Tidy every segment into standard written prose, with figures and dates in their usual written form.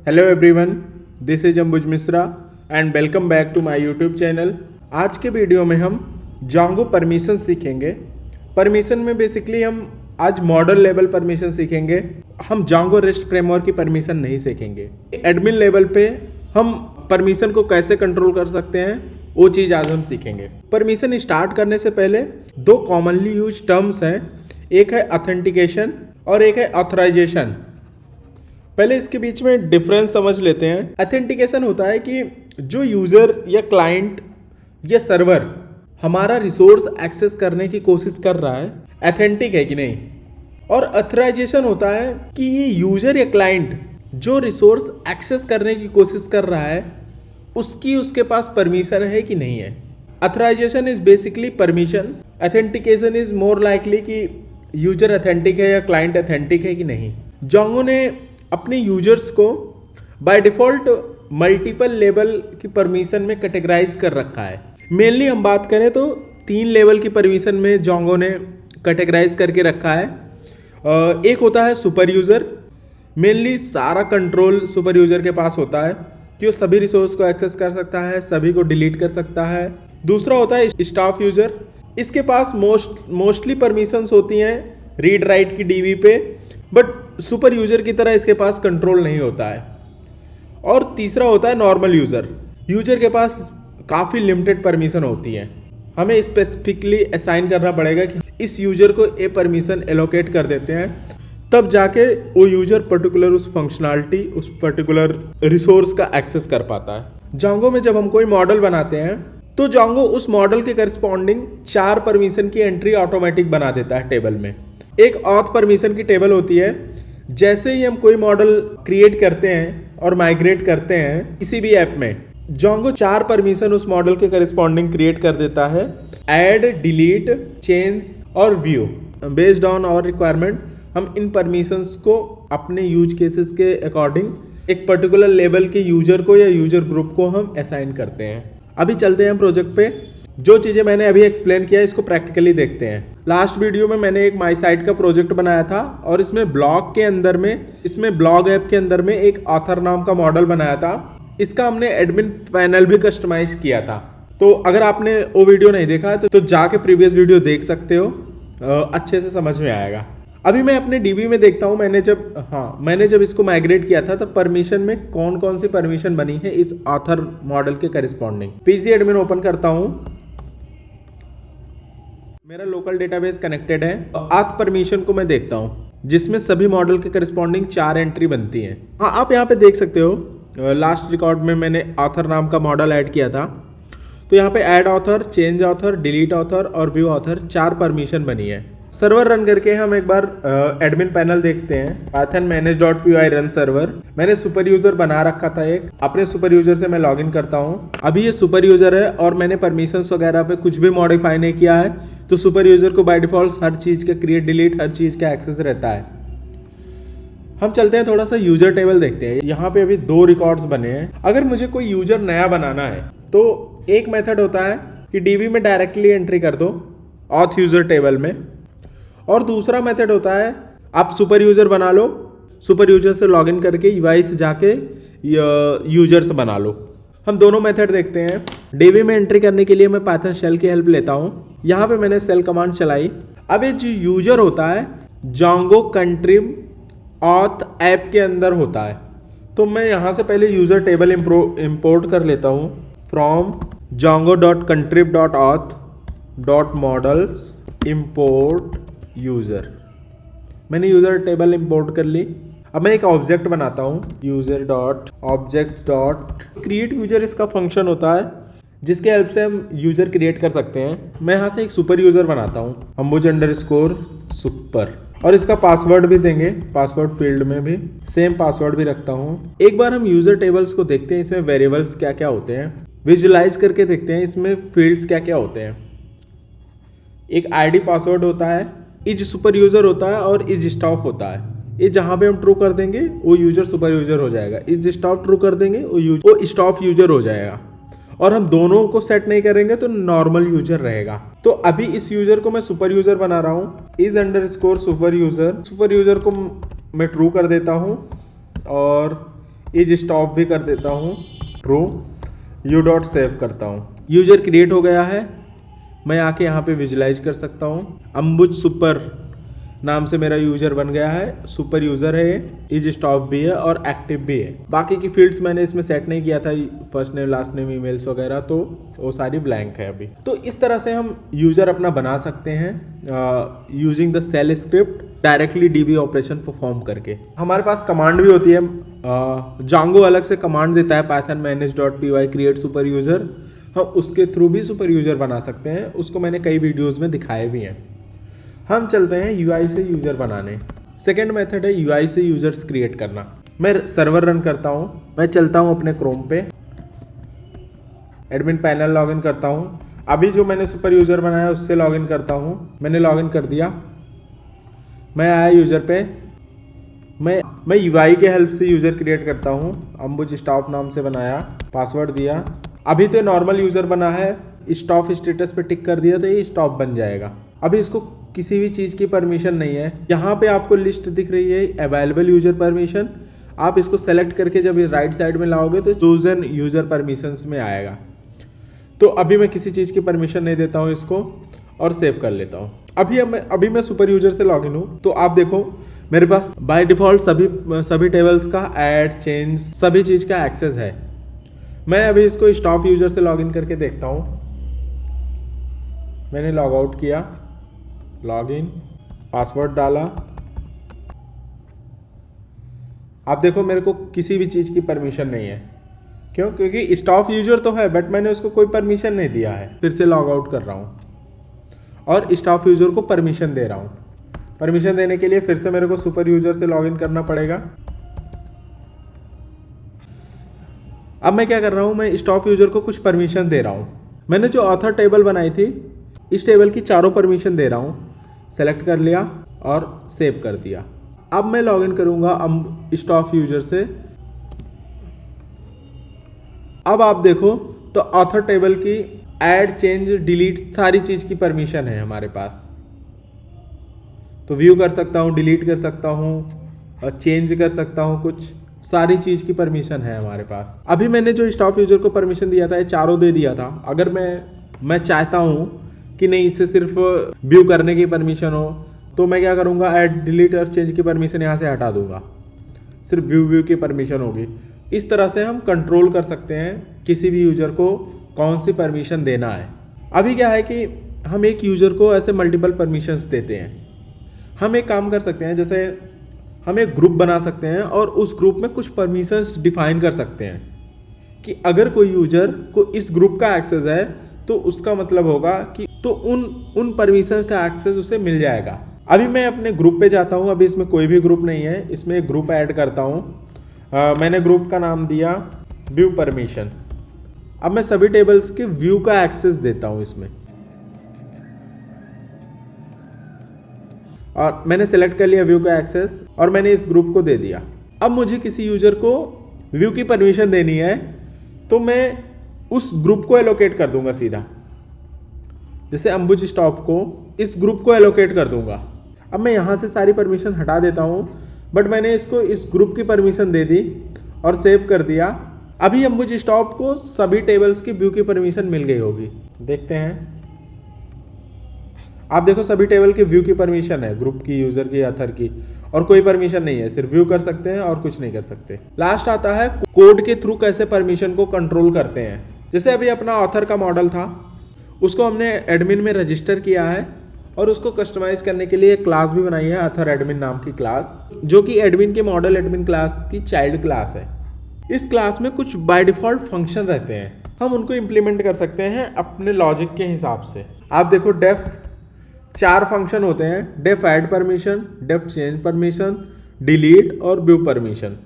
Hello everyone, this is Ambuj Mishra and welcome back to my YouTube channel. आज के video में हम जांगो परमिशन सीखेंगे। परमिशन में बेसिकली हम आज मॉडल लेवल परमिशन सीखेंगे। हम जांगो रेस्ट फ्रेमवर्क की परमिशन नहीं सीखेंगे। एडमिन लेवल पे हम परमिशन को कैसे कंट्रोल कर सकते हैं वो चीज़ आज हम सीखेंगे। परमिशन स्टार्ट करने से पहले दो कॉमनली यूज टर्म्स हैं, एक है ऑथेंटिकेशन और एक है ऑथराइजेशन। पहले इसके बीच में डिफरेंस समझ लेते हैं। ऑथेंटिकेशन होता है कि जो यूज़र या क्लाइंट या सर्वर हमारा रिसोर्स एक्सेस करने की कोशिश कर रहा है, ऑथेंटिक है कि नहीं। और ऑथराइजेशन होता है कि ये यूज़र या क्लाइंट जो रिसोर्स एक्सेस करने की कोशिश कर रहा है उसके पास परमिशन है कि नहीं है। Authorization is basically permission, authentication is more likely कि यूजर ऑथेंटिक है या क्लाइंट ऑथेंटिक है कि नहीं। जांगो ने अपने यूजर्स को बाय डिफ़ॉल्ट मल्टीपल लेवल की परमिशन में कैटेगराइज कर रखा है। मेनली हम बात करें तो 3 लेवल की परमिशन में जांगो ने कैटेगराइज करके रखा है। एक होता है सुपर यूज़र, मेनली सारा कंट्रोल सुपर यूज़र के पास होता है कि वो सभी रिसोर्स को एक्सेस कर सकता है, सभी को डिलीट कर सकता है। दूसरा होता है स्टाफ यूज़र, इसके पास मोस्टली परमिशंस होती हैं रीड राइट की डीबी पे, बट सुपर यूज़र की तरह इसके पास कंट्रोल नहीं होता है। और तीसरा होता है नॉर्मल यूज़र, यूज़र के पास काफ़ी लिमिटेड परमिशन होती है। हमें स्पेसिफिकली असाइन करना पड़ेगा कि इस यूज़र को ये परमिशन एलोकेट कर देते हैं, तब जाके वो यूज़र पर्टिकुलर उस फंक्शनैलिटी उस पर्टिकुलर रिसोर्स का एक्सेस कर पाता है। जांगो में जब हम कोई मॉडल बनाते हैं तो जांगो उस मॉडल के करस्पॉन्डिंग 4 परमिशन की एंट्री ऑटोमेटिक बना देता है टेबल में। एक ऑथ परमिशन की टेबल होती है। जैसे ही हम कोई मॉडल क्रिएट करते हैं और माइग्रेट करते हैं किसी भी ऐप में, जांगो 4 परमिशन उस मॉडल के करस्पॉन्डिंग क्रिएट कर देता है। ऐड, डिलीट, चेंज और view. Based on our requirement हम इन परमिशंस को अपने यूज केसेस के अकॉर्डिंग एक पर्टिकुलर लेवल के यूजर को या यूजर ग्रुप को हम असाइन करते हैं। अभी चलते हैं प्रोजेक्ट पे। जो चीज़ें मैंने अभी एक्सप्लेन किया इसको प्रैक्टिकली देखते हैं। लास्ट वीडियो में मैंने एक माई साइट का प्रोजेक्ट बनाया था और इसमें ब्लॉग के अंदर में ब्लॉग ऐप के अंदर में एक ऑथर नाम का मॉडल बनाया था। इसका हमने एडमिन पैनल भी कस्टमाइज किया था। तो अगर आपने वो वीडियो नहीं देखा है तो जाके प्रीवियस वीडियो देख सकते हो, अच्छे से समझ में आएगा। अभी मैं अपने डीबी में देखता हूँ मैंने जब इसको माइग्रेट किया था तब परमिशन में कौन कौन सी परमिशन बनी है इस ऑथर मॉडल के करस्पॉन्डिंग। पीसी एडमिन ओपन करता हूँ, मेरा लोकल डेटाबेस कनेक्टेड है। ऑथ परमिशन को मैं देखता हूँ जिसमें सभी मॉडल के करस्पॉन्डिंग 4 एंट्री बनती हैं। हाँ, आप यहाँ पे देख सकते हो लास्ट रिकॉर्ड में मैंने ऑथर नाम का मॉडल ऐड किया था। तो यहाँ पे add author, change author, delete author और व्यू ऑथर 4 परमिशन बनी है। सर्वर रन करके हम एक बार एडमिन पैनल देखते हैं। Python manage.py run server. मैंने सुपर यूजर बना रखा था एक, अपने सुपर यूजर से मैं लॉगिन करता हूँ। अभी ये सुपर यूजर है और मैंने परमिशंस वगैरह पे कुछ भी मॉडिफाई नहीं किया है, तो सुपर यूजर को बाय डिफॉल्ट हर चीज़ का क्रिएट डिलीट हर चीज़ का एक्सेस रहता है। हम चलते हैं थोड़ा सा यूजर टेबल देखते हैं। यहाँ पे अभी 2 रिकॉर्ड्स बने हैं। अगर मुझे कोई यूजर नया बनाना है तो एक मेथड होता है कि डीबी में डायरेक्टली एंट्री कर दो ऑथ यूजर टेबल में, और दूसरा मेथड होता है आप सुपर यूजर बना लो, सुपर यूजर से लॉगिन करके यूआई से जाके यूजर्स बना लो। हम दोनों मेथड देखते हैं। डीबी में एंट्री करने के लिए मैं पाइथन शेल की हेल्प लेता हूँ। यहाँ पे मैंने शेल कमांड चलाई। अब ये जो यूजर होता है जांगो कंट्रीब ऑथ ऐप के अंदर होता है, तो मैं यहाँ से पहले यूजर टेबल इम्पोर्ट कर लेता हूँ फ्रॉम jango.contrib.auth.models import यूज़र। मैंने यूज़र टेबल इंपोर्ट कर ली। अब मैं एक ऑब्जेक्ट बनाता हूँ user dot object dot create user. इसका फंक्शन होता है जिसके हेल्प से हम यूज़र क्रिएट कर सकते हैं। मैं यहाँ से एक सुपर यूज़र बनाता हूँ अंबुज_सुपर, और इसका पासवर्ड भी देंगे। पासवर्ड फील्ड में भी सेम पासवर्ड भी रखता हूँ। एक बार हम यूज़र टेबल्स को देखते हैं, इसमें वेरिएबल्स क्या क्या होते हैं, विजुलाइज करके देखते हैं इसमें फील्ड्स क्या क्या होते हैं। एक आईडी पासवर्ड होता है, इज सुपर यूजर होता है और इज स्टाफ होता है। ये जहाँ पे हम ट्रू कर देंगे वो यूजर सुपर यूजर हो जाएगा, इज स्टाफ ट्रू कर देंगे वो स्टाफ यूजर हो जाएगा, और हम दोनों को सेट नहीं करेंगे तो नॉर्मल यूजर रहेगा। तो अभी इस यूजर को मैं सुपर यूजर बना रहा हूँ, इज_सुपर यूजर। सुपर यूजर को मैं ट्रू कर देता हूँ और इज स्टॉप भी कर देता हूँ ट्रू, यू डॉट सेव करता हूँ। यूजर क्रिएट हो गया है। मैं आके यहाँ पे विजुलाइज कर सकता हूँ। अंबुज सुपर नाम से मेरा यूजर बन गया है, सुपर यूजर है ये, इज स्टॉप भी है और एक्टिव भी है। बाकी की फील्ड्स मैंने इसमें सेट नहीं किया था, first name last name emails वगैरह, तो वो सारी ब्लैंक है अभी। तो इस तरह से हम यूजर अपना बना सकते हैं using the shell script directly DB operation perform करके। हमारे पास कमांड भी होती है, जांगो अलग से कमांड देता है python manage.py create super user, हम उसके थ्रू भी सुपर यूजर बना सकते हैं। उसको मैंने कई वीडियोस में दिखाए भी हैं। हम चलते हैं यूआई से यूजर बनाने। सेकेंड मेथड है यूआई से यूजर्स क्रिएट करना। मैं सर्वर रन करता हूँ, मैं चलता हूँ अपने क्रोम पे, एडमिन पैनल लॉगिन करता हूँ। अभी जो मैंने सुपर यूजर बनाया उससे लॉगिन करता हूँ। मैंने लॉगिन कर दिया, मैं आया यूजर पे। मैं यूआई के हेल्प से यूजर क्रिएट करता हूँ। अंबुज स्टॉप नाम से बनाया, पासवर्ड दिया। अभी तो नॉर्मल यूजर बना है, स्टॉप स्टेटस पे टिक कर दिया तो ये स्टॉप बन जाएगा। अभी इसको किसी भी चीज़ की परमिशन नहीं है। यहाँ पे आपको लिस्ट दिख रही है अवेलेबल यूजर परमिशन, आप इसको सेलेक्ट करके जब राइट साइड में लाओगे तो चूजन यूजर परमिशंस में आएगा। तो अभी मैं किसी चीज़ की परमिशन नहीं देता हूँ इसको और सेव कर लेता हूँ। अभी मैं सुपर यूजर से लॉगिन हूँ, तो आप देखो मेरे पास बाय डिफ़ॉल्ट सभी टेबल्स का ऐड चेंज सभी चीज़ का एक्सेस है। मैं अभी इसको स्टॉप यूजर से लॉगिन करके देखता हूँ। मैंने लॉग आउट किया, लॉगिन, पासवर्ड डाला। आप देखो मेरे को किसी भी चीज़ की परमिशन नहीं है। क्यों? क्योंकि स्टॉप यूजर तो है बट मैंने उसको कोई परमिशन नहीं दिया है। फिर से लॉग आउट कर रहा हूँ और स्टॉप यूजर को परमिशन दे रहा हूँ। परमिशन देने के लिए फिर से मेरे को सुपर यूजर से लॉगिन करना पड़ेगा। अब मैं क्या कर रहा हूँ, मैं स्टॉप यूजर को कुछ परमिशन दे रहा हूँ। मैंने जो ऑथर टेबल बनाई थी, इस टेबल की चारों परमिशन दे रहा हूँ। सेलेक्ट कर लिया और सेव कर दिया। अब मैं लॉगिन करूँगा स्टॉप यूजर से। अब आप देखो तो ऑथर टेबल की ऐड चेंज डिलीट सारी चीज़ की परमिशन है हमारे पास। तो व्यू कर सकता हूँ, डिलीट कर सकता हूँ, चेंज कर सकता हूँ, कुछ सारी चीज़ की परमिशन है हमारे पास। अभी मैंने जो स्टॉप यूजर को परमिशन दिया था ये चारों दे दिया था। अगर मैं चाहता हूँ कि नहीं इसे सिर्फ व्यू करने की परमिशन हो तो मैं क्या करूँगा, ऐड डिलीट और चेंज की परमिशन यहाँ से हटा दूँगा, सिर्फ व्यू की परमिशन होगी। इस तरह से हम कंट्रोल कर सकते हैं किसी भी यूज़र को कौन सी परमिशन देना है। अभी क्या है कि हम एक यूज़र को ऐसे मल्टीपल परमिशंस देते हैं। हम एक काम कर सकते हैं, जैसे हम एक ग्रुप बना सकते हैं और उस ग्रुप में कुछ परमिशंस डिफाइन कर सकते हैं कि अगर कोई यूजर को इस ग्रुप का एक्सेस है तो उसका मतलब होगा कि तो उन परमिशंस का एक्सेस उसे मिल जाएगा। अभी मैं अपने ग्रुप पे जाता हूँ। अभी इसमें कोई भी ग्रुप नहीं है, इसमें एक ग्रुप ऐड करता हूँ। मैंने ग्रुप का नाम दिया व्यू परमिशन। अब मैं सभी टेबल्स के व्यू का एक्सेस देता हूँ इसमें, और मैंने सेलेक्ट कर लिया व्यू का एक्सेस और मैंने इस ग्रुप को दे दिया। अब मुझे किसी यूजर को व्यू की परमिशन देनी है तो मैं उस ग्रुप को एलोकेट कर दूंगा सीधा, जैसे अंबुज स्टॉप को इस ग्रुप को एलोकेट कर दूंगा। अब मैं यहाँ से सारी परमिशन हटा देता हूँ, बट मैंने इसको इस ग्रुप की परमिशन दे दी और सेव कर दिया। अभी अंबुज स्टॉप को सभी टेबल्स की व्यू की परमिशन मिल गई होगी। देखते हैं, आप देखो सभी टेबल के व्यू की परमिशन है, ग्रुप की, यूजर की, ऑथर की, और कोई परमिशन नहीं है, सिर्फ व्यू कर सकते हैं और कुछ नहीं कर सकते। लास्ट आता है कोड के थ्रू कैसे परमिशन को कंट्रोल करते हैं। जैसे अभी अपना ऑथर का मॉडल था, उसको हमने एडमिन में रजिस्टर किया है और उसको कस्टमाइज करने के लिए एक क्लास भी बनाई है, ऑथर एडमिन नाम की क्लास, जो कि एडमिन के मॉडल एडमिन क्लास की चाइल्ड क्लास है। इस क्लास में कुछ बाय डिफॉल्ट फंक्शन रहते हैं, हम उनको इम्प्लीमेंट कर सकते हैं अपने लॉजिक के हिसाब से। आप देखो डेफ 4 फंक्शन होते हैं, def add permission, def change permission, delete और व्यू परमिशन।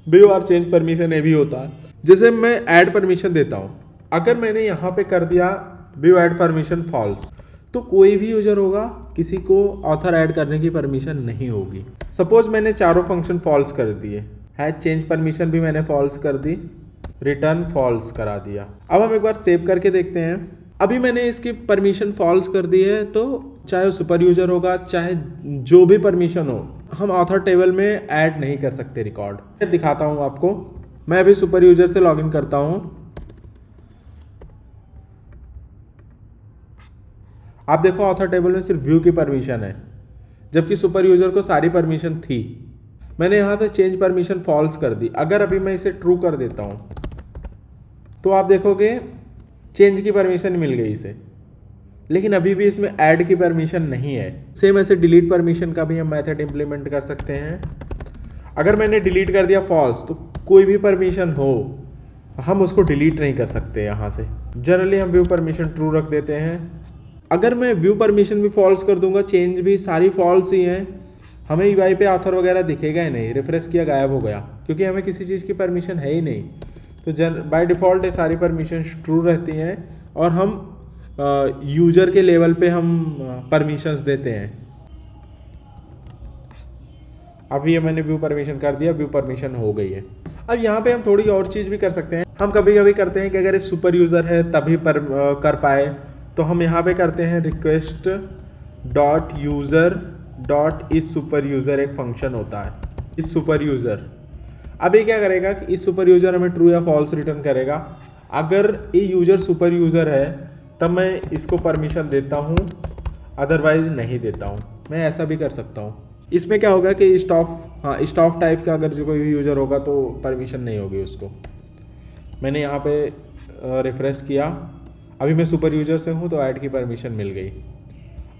व्यू और चेंज परमिशन ये भी होता है। जैसे मैं ऐड परमिशन देता हूँ, अगर मैंने यहाँ पे कर दिया व्यू ऐड परमिशन फॉल्स, तो कोई भी यूजर होगा, किसी को ऑथर ऐड करने की परमिशन नहीं होगी। सपोज मैंने चारों फंक्शन फॉल्स कर दिए, है चेंज परमिशन भी मैंने फॉल्स कर दी, रिटर्न फॉल्स करा दिया। अब हम एक बार सेव करके देखते हैं। अभी मैंने इसकी परमिशन फॉल्स कर दी है, तो चाहे सुपर यूजर होगा, चाहे जो भी परमिशन हो, हम ऑथर टेबल में ऐड नहीं कर सकते रिकॉर्ड। दिखाता हूँ आपको, मैं अभी सुपर यूजर से लॉगिन करता हूं। आप देखो ऑथर टेबल में सिर्फ व्यू की परमिशन है, जबकि सुपर यूजर को सारी परमिशन थी। मैंने यहाँ पे चेंज परमिशन फॉल्स कर दी। अगर अभी मैं इसे ट्रू कर देता हूँ तो आप देखोगे चेंज की परमिशन मिल गई इसे, लेकिन अभी भी इसमें ऐड की परमिशन नहीं है। सेम ऐसे डिलीट परमिशन का भी हम मेथड इंप्लीमेंट कर सकते हैं। अगर मैंने डिलीट कर दिया फॉल्स तो कोई भी परमिशन हो हम उसको डिलीट नहीं कर सकते यहाँ से। जनरली हम व्यू परमिशन ट्रू रख देते हैं। अगर मैं व्यू परमिशन भी फॉल्स कर दूंगा, चेंज भी सारी फॉल्स ही हैं, हमें यूआई पे ऑथर वगैरह दिखेगा ही नहीं। रिफ्रेश किया गायब हो गया, क्योंकि हमें किसी चीज़ की परमिशन है ही नहीं। तो बाय डिफ़ॉल्ट ये सारी परमिशन ट्रू रहती हैं और हम यूजर के लेवल पे हम परमिशंस देते हैं। अभी ये मैंने व्यू परमिशन कर दिया, व्यू परमिशन हो गई है। अब यहाँ पे हम थोड़ी और चीज़ भी कर सकते हैं। हम कभी कभी करते हैं कि अगर ये सुपर यूज़र है तभी कर पाए, तो हम यहाँ पे करते हैं रिक्वेस्ट डॉट यूज़र डॉट इस सुपर यूज़र एक फंक्शन होता है, इस सुपर यूज़र। अब ये क्या करेगा कि इस सुपर यूज़र हमें ट्रू या फॉल्स रिटर्न करेगा। अगर ये यूज़र सुपर यूज़र है तब मैं इसको परमिशन देता हूँ, अदरवाइज नहीं देता हूँ। मैं ऐसा भी कर सकता हूँ। इसमें क्या होगा कि स्टॉप टाइप का अगर जो कोई भी यूज़र होगा तो परमिशन नहीं होगी उसको। मैंने यहाँ पे रिफ्रेश किया, अभी मैं सुपर यूज़र से हूँ तो ऐड की परमिशन मिल गई।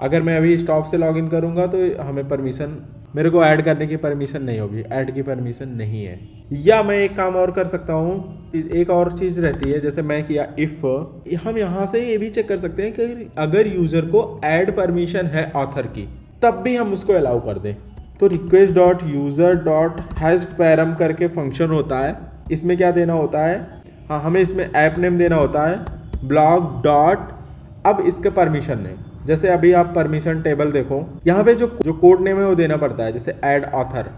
अगर मैं अभी स्टॉप से लॉगिन करूँगा तो हमें परमिशन, मेरे को ऐड करने की परमिशन नहीं होगी, ऐड की परमिशन नहीं है। या मैं एक काम और कर सकता हूँ, एक और चीज़ रहती है, जैसे मैं किया इफ़, हम यहाँ से ये भी चेक कर सकते हैं कि अगर यूज़र को ऐड परमिशन है ऑथर की तब भी हम उसको अलाउ कर दें। तो request dot user dot has param करके फंक्शन होता है। इसमें क्या देना होता है, हाँ हमें इसमें ऐप नेम देना होता है ब्लॉग डॉट, अब इसके परमिशन नेम। जैसे अभी आप परमिशन टेबल देखो, यहाँ पे जो कोड नेम है वो देना पड़ता है, जैसे ऐड ऑथर।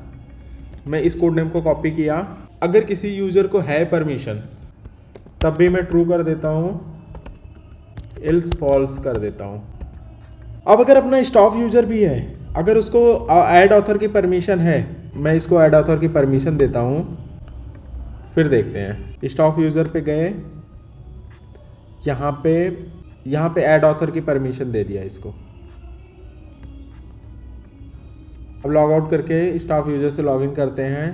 मैं इस कोड नेम को कॉपी किया। अगर किसी यूज़र को है परमिशन तब भी मैं ट्रू कर देता हूँ, एल्स फॉल्स कर देता हूँ। अब अगर अपना स्टॉप यूज़र भी है, अगर उसको ऐड ऑथर की परमिशन है, मैं इसको ऐड ऑथर की परमिशन देता हूँ। फिर देखते हैं, स्टॉप यूज़र पे गए, यहाँ पे ऐड ऑथर की परमिशन दे दिया इसको। अब लॉग आउट करके स्टॉप यूज़र से लॉगिन करते हैं।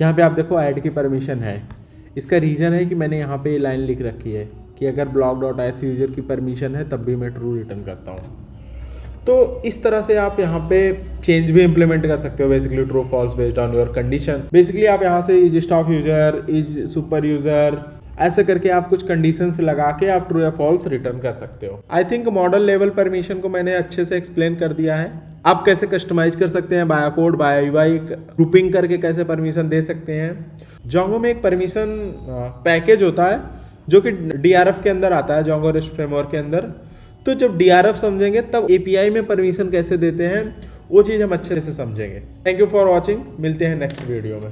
यहाँ पे आप देखो ऐड की परमिशन है। इसका रीज़न है कि मैंने यहाँ पे ये लाइन लिख रखी है कि अगर ब्लॉक डॉट एथ यूज़र की परमिशन है तब भी मैं ट्रू रिटर्न करता हूँ। तो इस तरह से आप यहाँ पे चेंज भी इंप्लीमेंट कर सकते हो, basically true false based on your condition. Basically आप यहाँ से is staff user, is super user, ऐसे करके आप कुछ कंडीशंस लगा के आप ट्रू या फॉल्स रिटर्न कर सकते हो। I think model level permission को मैंने अच्छे से एक्सप्लेन कर दिया है। आप कैसे कस्टमाइज कर सकते हैं, by code by UI grouping करके कैसे परमिशन दे सकते हैं। जोंगो में एक परमिशन पैकेज होता है जो कि डीआरएफ के अंदर आता है, जोंगो रेस्ट फ्रेमवर्क के अंदर। तो जब डीआरएफ समझेंगे तब एपीआई में परमिशन कैसे देते हैं वो चीज़ हम अच्छे से समझेंगे। थैंक यू फॉर वॉचिंग, मिलते हैं नेक्स्ट वीडियो में।